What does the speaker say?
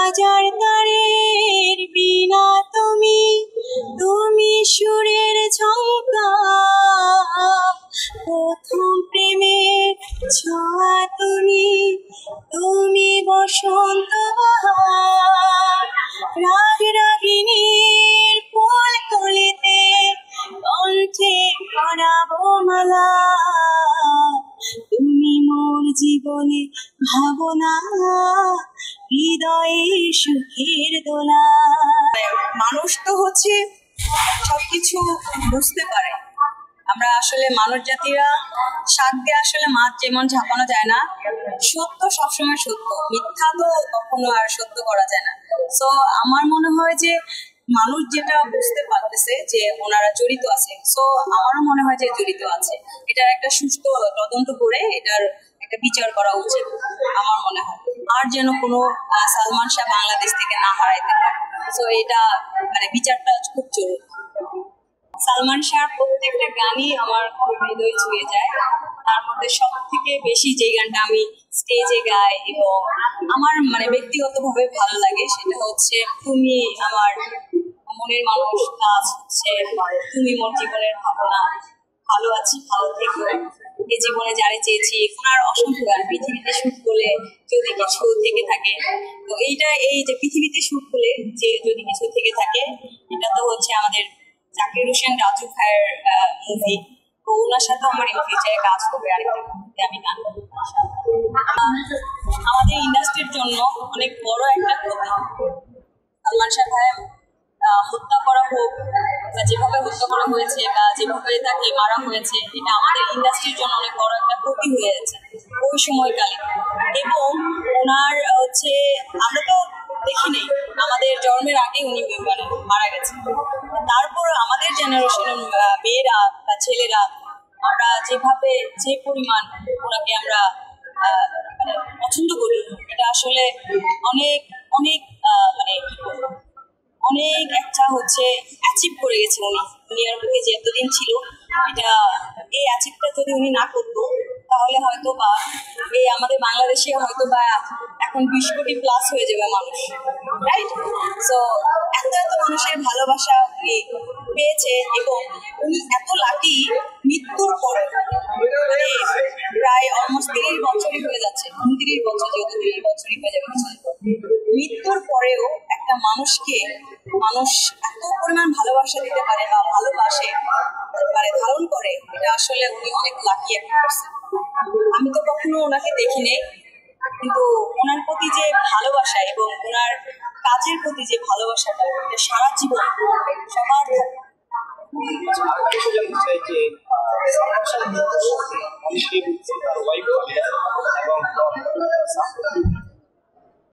হাজার তারের বিনা তুমি, তুমি সুরের ঝংকার, প্রথম প্রেমের ছোঁয়া তুমি, তুমি বসন্ত বাহার, রাগ রাগিনীর ফুল কলিতে কণ্ঠে পরাবো মালা, তুমি মোর জীবনে ভাবনা, হৃদয়ে সুখের দোলা। মানুষ তো হচ্ছে সবকিছু বুঝতে পারে। আমরা আসলে মানব জাতিরা শাক দিয়ে আসলে মাছ যেমন ঝাঁপানো যায় না, সত্য সবসময় সত্য, মিথ্যা তো কখনো আর সত্য করা যায় না। সো আমার মনে হয় যে মানুষ যেটা বুঝতে পারতেছে যে ওনারা জড়িত আছে, সো আমারও মনে হয় যে জড়িত আছে। এটার একটা সুষ্ঠু তদন্ত করে এটার একটা বিচার করা উচিত আমার মনে হয়। আর যেন কোনো সালমান শাহ বাংলাদেশ থেকে না হারাইতে পারে। সো এটা মানে বিচারটা খুব জরুরি। সালমান শাহর প্রত্যেকটা গানই আমার খুব হৃদয় ছুঁয়ে যায়। তার মধ্যে সব থেকে বেশি যে গানটা আমি স্টেজে গাই এবং আমার মানে ব্যক্তিগতভাবে ভালো লাগে সেটা হচ্ছে তুমি আমার মনের মানুষ, কাজ হচ্ছে তুমি মোর জীবনের ভাবনা, ভালো আছি ভালো থেকো, এই জীবনে যারে চেয়েছি। ওনার অসংখ্য গান, পৃথিবীতে সুখ বলে যদি কিছু থেকে থাকে, তো এইটা এই যে পৃথিবীতে সুখ বলে যে যদি কিছু থেকে থাকে, এটা তো হচ্ছে আমাদের জাকির হোসেন রাজু ভাইয়ের মুভি। তো ওনার সাথে আমার ইন ফিউচারে কাজ করবে আরেকটা মুভিতে আমি গান করবো। আমাদের ইন্ডাস্ট্রির জন্য অনেক বড় একটা ক্ষতি। সালমান শাহ ভাই হত্যা করা হোক বা যেভাবে হত্যা করা হয়েছে বা যেভাবে তাকে মারা হয়েছে, এটা আমাদের ইন্ডাস্ট্রির জন্য অনেক বড় একটা ক্ষতি হয়ে যাচ্ছে ওই সময়কালে। এবং ওনার হচ্ছে আমরা তো দেখি নেই, আমাদের জন্মের আগে উনি মানে মারা গেছেন। তারপর আমাদের জেনারেশনের মেয়েরা বা ছেলেরা আমরা যেভাবে যে পরিমাণ ওনাকে আমরা মানে পছন্দ করি, এটা আসলে অনেক অনেক মানে কি বলবো, অনেক একটা হচ্ছে অ্যাচিভ করে গেছেন উনি দুনিয়ার বুকে যে এতদিন ছিল। এটা এই অ্যাচিভটা যদি উনি না করতো তাহলে হয়তো বা এই আমাদের বাংলাদেশে হয়তো বা এখন 20 কোটি প্লাস হয়ে যাবে মানুষ, রাইট? সো এত এত মানুষের ভালোবাসা উনি পেয়েছে এবং উনি এত লাকি মৃত্যুর পরে, মানে প্রায় অলমোস্ট 30 বছরই হয়ে যাচ্ছে, 29 বছর, যেহেতু 30 বছরই হয়ে যাবে মৃত্যুর পরেও একটা মানুষকে মানুষ এত পরিমাণ ভালোবাসা দিতে পারে বা ভালোবাসে মানে ধারণ করে, এটা আসলে উনি অনেক লাকি একটা পারসন। আমি তো কখনো ওনাকে দেখিনি, কিন্তু ওনার প্রতি যে ভালোবাসা এবং ওনার কাজের প্রতি যে ভালোবাসাটা, এটা সারা জীবন সবার